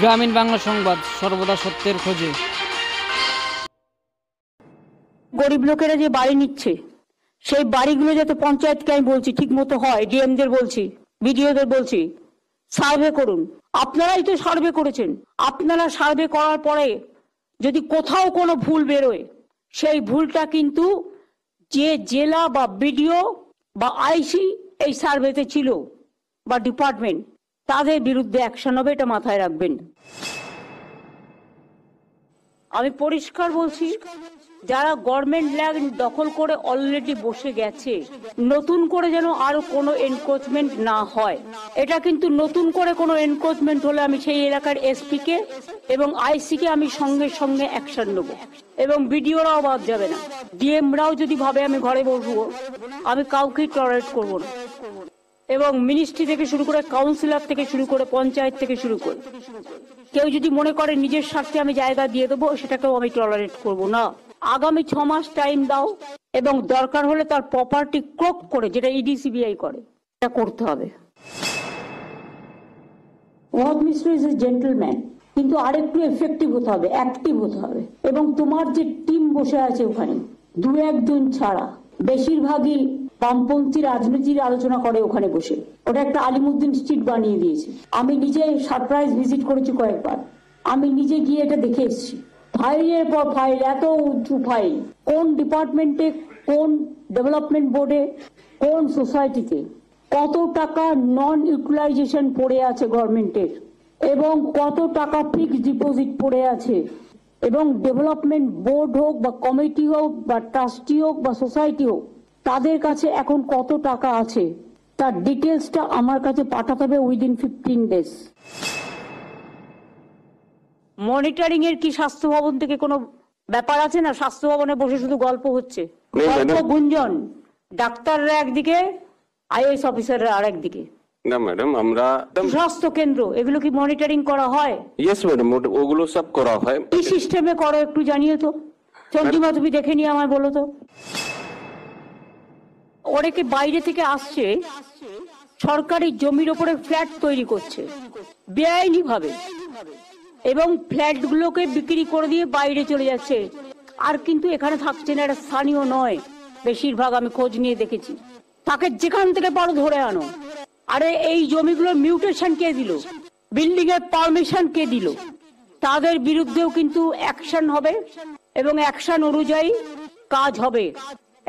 গ্রামীণ বাংলা সংবাদ, সর্বদা সত্যের খোঁজে। গরিব লোকেরা যে বাড়ি নিচ্ছে, সেই বাড়িগুলো যাতে পঞ্চায়েতকে আমি বলছি ঠিক মতো হয়, ডিএমদের বলছি, বিডিওদের বলছি, সার্ভে করুন। আপনারাই তো সার্ভে করেছেন। আপনারা সার্ভে করার পরে যদি কোথাও কোনো ভুল বেরোয়, সেই ভুলটা কিন্তু যে জেলা বা বিডিও বা আইসি এই সার্ভেতে ছিল বা ডিপার্টমেন্ট, তাদের বিরুদ্ধে অ্যাকশন হবে, এটা মাথায় রাখবেন। আমি পরিষ্কার বলছি, যারা গভর্নমেন্ট ল্যান্ড দখল করে অলরেডি বসে গেছে, নতুন করে যেন আরো কোনো এনক্রোচমেন্ট না হয়। এটা কিন্তু নতুন করে কোনো এনক্রোচমেন্ট হলে আমি সেই এলাকার এসপি কে এবং আইসি কে আমি সঙ্গে সঙ্গে অ্যাকশন নেব, এবং বিডিওরাও বাদ যাবে না। ডিএমরাও যদি ভাবে আমি ঘরে বসবো, আমি কাউকেই টলারেট করবো না। এবং মিনিস্ট্রি থেকে শুরু করে, কাউন্সিলর থেকে শুরু করে, পঞ্চায়েত থেকে শুরু করে কেউ যদি মনে করে নিজের স্বার্থে আমি জায়গা দিয়ে দেবো, সেটাকেও আমি টলারেট করব না। আগামী 6 মাস টাইম দাও, এবং দরকার হলে তার প্রপার্টি ক্রোক করে, যেটা ইডিসিবিআই করে, এটা করতে হবে। Ward minister is a gentleman, কিন্তু আরেকটু এফেক্টিভ হতে হবে, অ্যাক্টিভ হতে হবে। এবং তোমার যে টিম বসে আছে ওখানে, 2-1 জন ছাড়া বেশিরভাগই বামপন্থী রাজনীতির আলোচনা করে ওখানে বসে। ওটা একটা আলিমুদ্দিন স্ট্রিট বানিয়ে দিয়েছে। আমি নিজে সারপ্রাইজ ভিজিট করেছি কয়েকবার, আমি নিজে গিয়ে এটা দেখে এসেছি। ফাইলের পর ফাইল, এত উঁচু ফাইল, কোন ডিপার্টমেন্টে, কোন ডেভেলপমেন্ট বোর্ডে, কোন সোসাইটিতে কত টাকা নন ইউটিলাইজেশন পড়ে আছে গভর্নমেন্টের, এবং কত টাকা ফিক্সড ডিপোজিট পড়ে আছে, এবং ডেভেলপমেন্ট বোর্ড হোক বা কমিটি হোক বা ট্রাস্টি হোক বা সোসাইটি হোক, তাদের কাছে এখন কত টাকা আছে, তার ডিটেলসটা আমার কাছে পাঠাতে হবে উইদিন 15 ডেজ। মনিটরিং এর কি স্বাস্থ্য ভবন থেকে কোনো ব্যাপার আছে? না, স্বাস্থ্য ভবনে বসে শুধু গল্প হচ্ছে, গল্প গুঞ্জন। ডাক্তাররা একদিকে, আইএস অফিসাররা আর একদিকে। না ম্যাডাম, আমরা স্বাস্থ্য কেন্দ্র, এগুলো কি মনিটরিং করা হয়? ইয়েস ম্যাডাম, ওগুলো সব করা হয়। কি সিস্টেমে করো একটু জানিয়ে তো। চন্দ্রিমা, তুমি দেখে নিয়ে আমায় বলো তো। অনেকে বাইরে থেকে আসছে, সরকারি জমির ওপরে ফ্ল্যাট তৈরি করছে বেআইনি ভাবে, এবং ফ্ল্যাট গুলোকে বিক্রি করে দিয়ে বাইরে চলে যাচ্ছে, আর কিন্তু এখানে থাকছে না। এটা স্থানীয় নয় বেশিরভাগ, আমি খোঁজ নিয়ে দেখেছি। তাকে যেখান থেকে পারো ধরে আনো। আরে এই জমিগুলোর মিউটেশন কে দিল, বিল্ডিং এর পারমিশন কে দিল, তাদের বিরুদ্ধেও কিন্তু অ্যাকশন হবে, এবং অ্যাকশন অনুযায়ী কাজ হবে।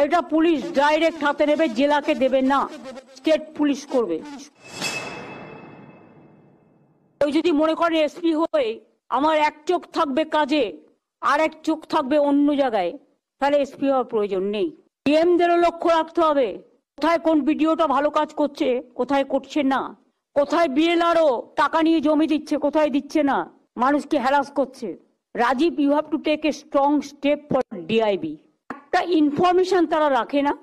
এটা পুলিশ ডাইরেক্ট হাতে নেবে, জেলাকে দেবে না, স্টেট পুলিশ করবে। ওই যদি মনে করেন এসপি হয়ে আমার এক চোখ থাকবে কাজে আর এক চোখ থাকবে অন্য জায়গায়, তাহলে এসপি হওয়ার প্রয়োজন নেই। ডিএমদেরও লক্ষ্য রাখতে হবে কোথায় কোন ভিডিওটা ভালো কাজ করছে, কোথায় করছে না, কোথায় বিএলআরও টাকা নিয়ে জমি দিচ্ছে, কোথায় দিচ্ছে না, মানুষকে হ্যারাস করছে। Rajiv, you have to take a strong step for DIB. একটা ইনফরমেশন তারা রাখে না,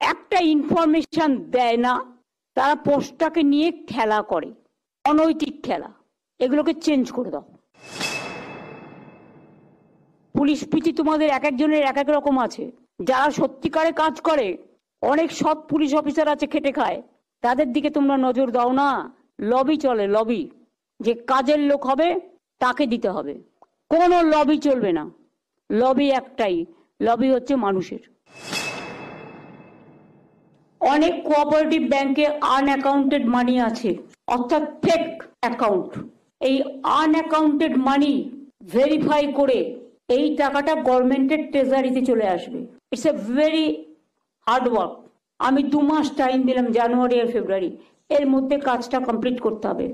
একটা ইনফরমেশন দেয় না, তারা পোস্টটাকে নিয়ে খেলা করে, অনৈতিক খেলা। এগুলোকে চেঞ্জ করে দাও। পুলিশ পিটি তোমাদের এক একজনের এক এক রকম আছে। যারা সত্যিকারে কাজ করে, অনেক সৎ পুলিশ অফিসার আছে, খেটে খায়, তাদের দিকে তোমরা নজর দাও না। লবি চলে, লবি। যে কাজের লোক হবে তাকে দিতে হবে, কোনো লবি চলবে না। লবি একটাই, লবি হচ্ছে মানুষের। অনেক কোঅপারেটিভ ব্যাংকে আনঅ্যাকাউন্টেড মানি আছে, অর্থাৎ ফেক অ্যাকাউন্ট। এই আনঅ্যাকাউন্টেড মানি ভেরিফাই করে এই টাকাটা গভর্নমেন্টের ট্রেজারিতে চলে আসবে। It's a very hard work. আমি 2 মাস টাইম দিলাম, জানুয়ারি আর ফেব্রুয়ারি, এর মধ্যে কাজটা কমপ্লিট করতে হবে।